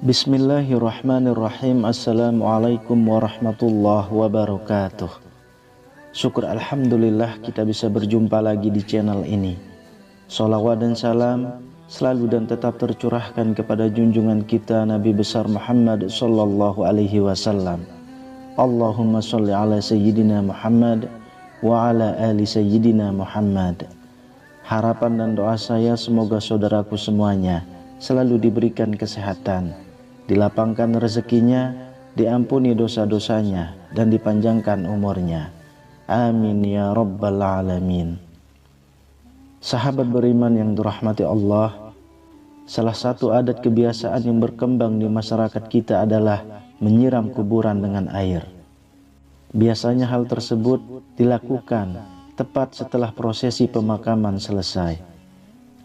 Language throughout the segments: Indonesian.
Bismillahirrahmanirrahim. Assalamualaikum warahmatullahi wabarakatuh. Syukur alhamdulillah kita bisa berjumpa lagi di channel ini. Sholawat dan salam selalu dan tetap tercurahkan kepada junjungan kita Nabi besar Muhammad sallallahu alaihi wasallam. Allahumma sholli ala sayyidina Muhammad wa ala ali sayyidina Muhammad. Harapan dan doa saya semoga saudaraku semuanya selalu diberikan kesehatan, dilapangkan rezekinya, diampuni dosa-dosanya, dan dipanjangkan umurnya. Amin ya rabbal alamin. Sahabat beriman yang dirahmati Allah, salah satu adat kebiasaan yang berkembang di masyarakat kita adalah menyiram kuburan dengan air. Biasanya hal tersebut dilakukan tepat setelah prosesi pemakaman selesai.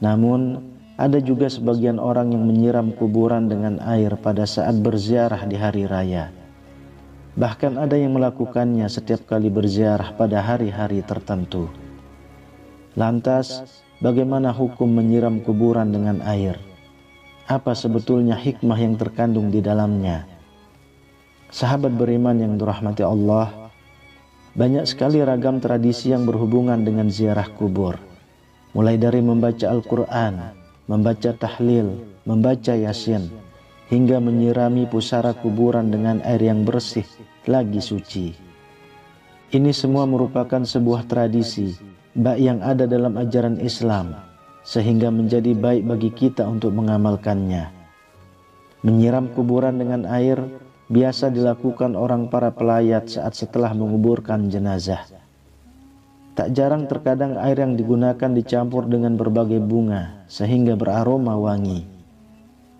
Namun, ada juga sebagian orang yang menyiram kuburan dengan air pada saat berziarah di hari raya. Bahkan ada yang melakukannya setiap kali berziarah pada hari-hari tertentu. Lantas, bagaimana hukum menyiram kuburan dengan air? Apa sebetulnya hikmah yang terkandung di dalamnya? Sahabat beriman yang dirahmati Allah, banyak sekali ragam tradisi yang berhubungan dengan ziarah kubur. Mulai dari membaca Al-Quran, membaca tahlil, membaca yasin, hingga menyirami pusara kuburan dengan air yang bersih lagi suci. Ini semua merupakan sebuah tradisi baik yang ada dalam ajaran Islam, sehingga menjadi baik bagi kita untuk mengamalkannya. Menyiram kuburan dengan air biasa dilakukan orang para pelayat saat setelah menguburkan jenazah. Tak jarang terkadang air yang digunakan dicampur dengan berbagai bunga sehingga beraroma wangi.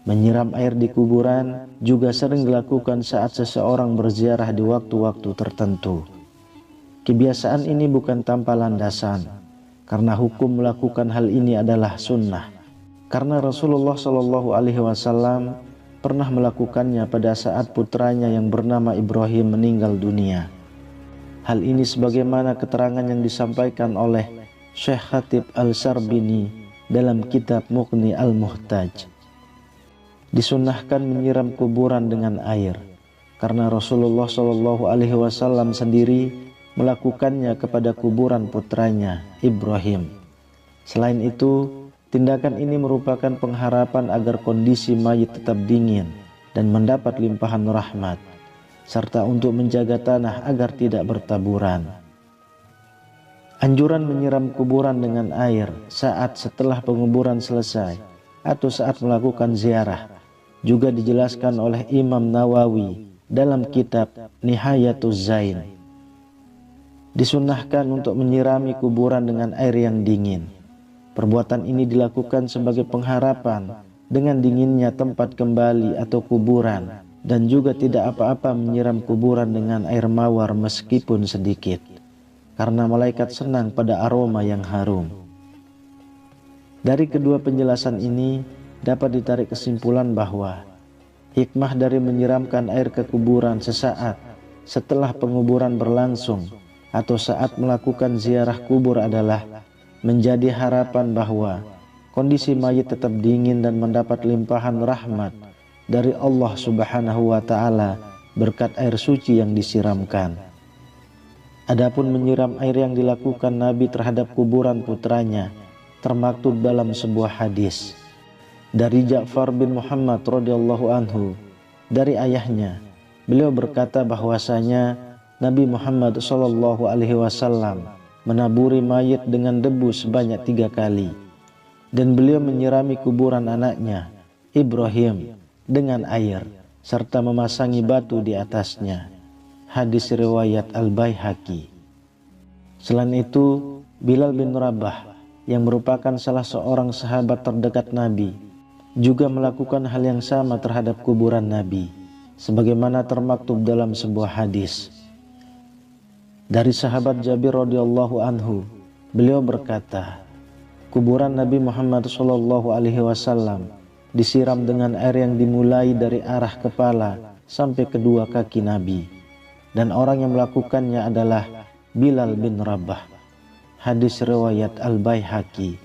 Menyiram air di kuburan juga sering dilakukan saat seseorang berziarah di waktu-waktu tertentu. Kebiasaan ini bukan tanpa landasan, karena hukum melakukan hal ini adalah sunnah. Karena Rasulullah SAW pernah melakukannya pada saat putranya yang bernama Ibrahim meninggal dunia. Hal ini sebagaimana keterangan yang disampaikan oleh Syekh Khatib Al-Sarbini dalam kitab Mughni Al-Muhtaj. Disunnahkan menyiram kuburan dengan air karena Rasulullah SAW sendiri melakukannya kepada kuburan putranya Ibrahim. Selain itu, tindakan ini merupakan pengharapan agar kondisi mayit tetap dingin dan mendapat limpahan rahmat, serta untuk menjaga tanah agar tidak bertaburan. Anjuran menyiram kuburan dengan air saat setelah penguburan selesai atau saat melakukan ziarah juga dijelaskan oleh Imam Nawawi dalam kitab Nihayatuz Zain. Disunnahkan untuk menyirami kuburan dengan air yang dingin. Perbuatan ini dilakukan sebagai pengharapan dengan dinginnya tempat kembali atau kuburan, dan juga tidak apa-apa menyiram kuburan dengan air mawar meskipun sedikit, karena malaikat senang pada aroma yang harum. Dari kedua penjelasan ini dapat ditarik kesimpulan bahwa hikmah dari menyiramkan air ke kuburan sesaat setelah penguburan berlangsung atau saat melakukan ziarah kubur adalah menjadi harapan bahwa kondisi mayit tetap dingin dan mendapat limpahan rahmat dari Allah Subhanahu wa Ta'ala berkat air suci yang disiramkan. Adapun menyiram air yang dilakukan Nabi terhadap kuburan putranya termaktub dalam sebuah hadis dari Ja'far bin Muhammad radhiyallahu anhu, dari ayahnya. Beliau berkata bahwasanya Nabi Muhammad SAW menaburi mayit dengan debu sebanyak 3 kali, dan beliau menyirami kuburan anaknya Ibrahim dengan air serta memasangi batu di atasnya. Hadis riwayat Al-Baihaqi. Selain itu, Bilal bin Rabah yang merupakan salah seorang sahabat terdekat Nabi juga melakukan hal yang sama terhadap kuburan Nabi, sebagaimana termaktub dalam sebuah hadis dari sahabat Jabir radhiyallahu anhu. Beliau berkata, kuburan Nabi Muhammad SAW disiram dengan air yang dimulai dari arah kepala sampai kedua kaki Nabi, dan orang yang melakukannya adalah Bilal bin Rabah. Hadis riwayat Al-Baihaqi.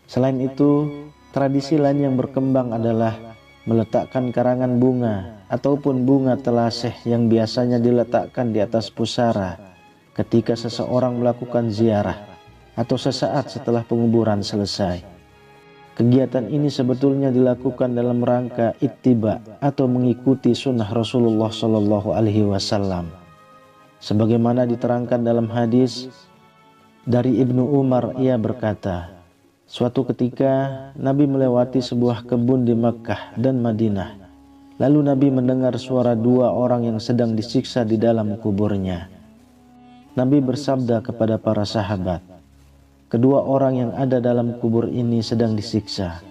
Selain itu, tradisi lain yang berkembang adalah meletakkan karangan bunga ataupun bunga telasih yang biasanya diletakkan di atas pusara ketika seseorang melakukan ziarah atau sesaat setelah penguburan selesai. Kegiatan ini sebetulnya dilakukan dalam rangka ittiba atau mengikuti sunnah Rasulullah Shallallahu Alaihi Wasallam. Sebagaimana diterangkan dalam hadis dari Ibnu Umar, ia berkata, suatu ketika Nabi melewati sebuah kebun di Makkah dan Madinah. Lalu Nabi mendengar suara dua orang yang sedang disiksa di dalam kuburnya. Nabi bersabda kepada para sahabat, kedua orang yang ada dalam kubur ini sedang disiksa.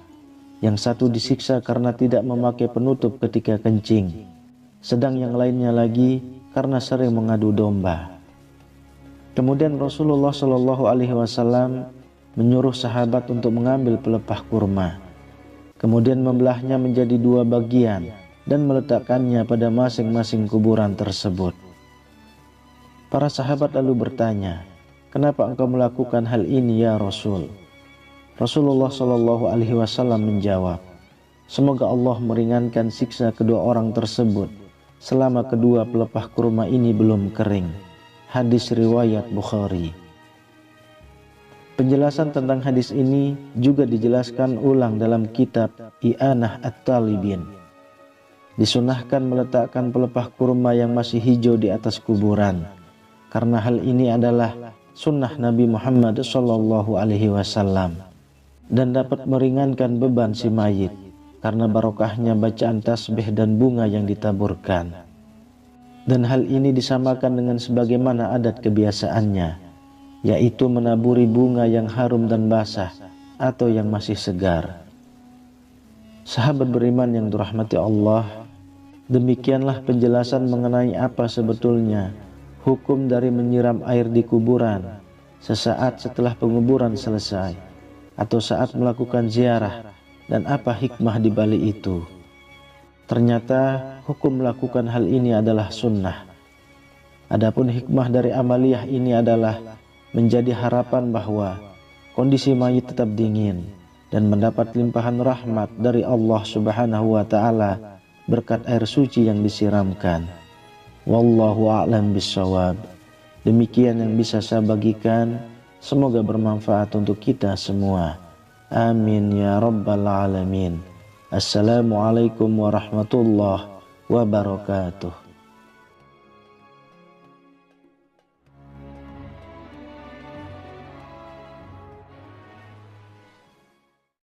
Yang satu disiksa karena tidak memakai penutup ketika kencing, sedang yang lainnya lagi karena sering mengadu domba. Kemudian Rasulullah Shallallahu Alaihi Wasallam menyuruh sahabat untuk mengambil pelepah kurma, kemudian membelahnya menjadi dua bagian dan meletakkannya pada masing-masing kuburan tersebut. Para sahabat lalu bertanya, kenapa engkau melakukan hal ini ya Rasul? Rasulullah Shallallahu Alaihi Wasallam menjawab, semoga Allah meringankan siksa kedua orang tersebut selama kedua pelepah kurma ini belum kering. Hadis riwayat Bukhari. Penjelasan tentang hadis ini juga dijelaskan ulang dalam kitab I'anah At-Talibin. Disunahkan meletakkan pelepah kurma yang masih hijau di atas kuburan, karena hal ini adalah sunnah Nabi Muhammad Shallallahu Alaihi Wasallam dan dapat meringankan beban si mayit karena barokahnya bacaan tasbih dan bunga yang ditaburkan. Dan hal ini disamakan dengan sebagaimana adat kebiasaannya, yaitu menaburi bunga yang harum dan basah atau yang masih segar. Sahabat beriman yang dirahmati Allah, demikianlah penjelasan mengenai apa sebetulnya hukum dari menyiram air di kuburan sesaat setelah penguburan selesai atau saat melakukan ziarah, dan apa hikmah di balik itu. Ternyata hukum melakukan hal ini adalah sunnah. Adapun hikmah dari amaliyah ini adalah menjadi harapan bahwa kondisi mayit tetap dingin dan mendapat limpahan rahmat dari Allah Subhanahu wa Ta'ala berkat air suci yang disiramkan. Wallahu a'lam bishawab. Demikian yang bisa saya bagikan, semoga bermanfaat untuk kita semua. Amin ya rabbal alamin. Assalamualaikum warahmatullahi wabarakatuh.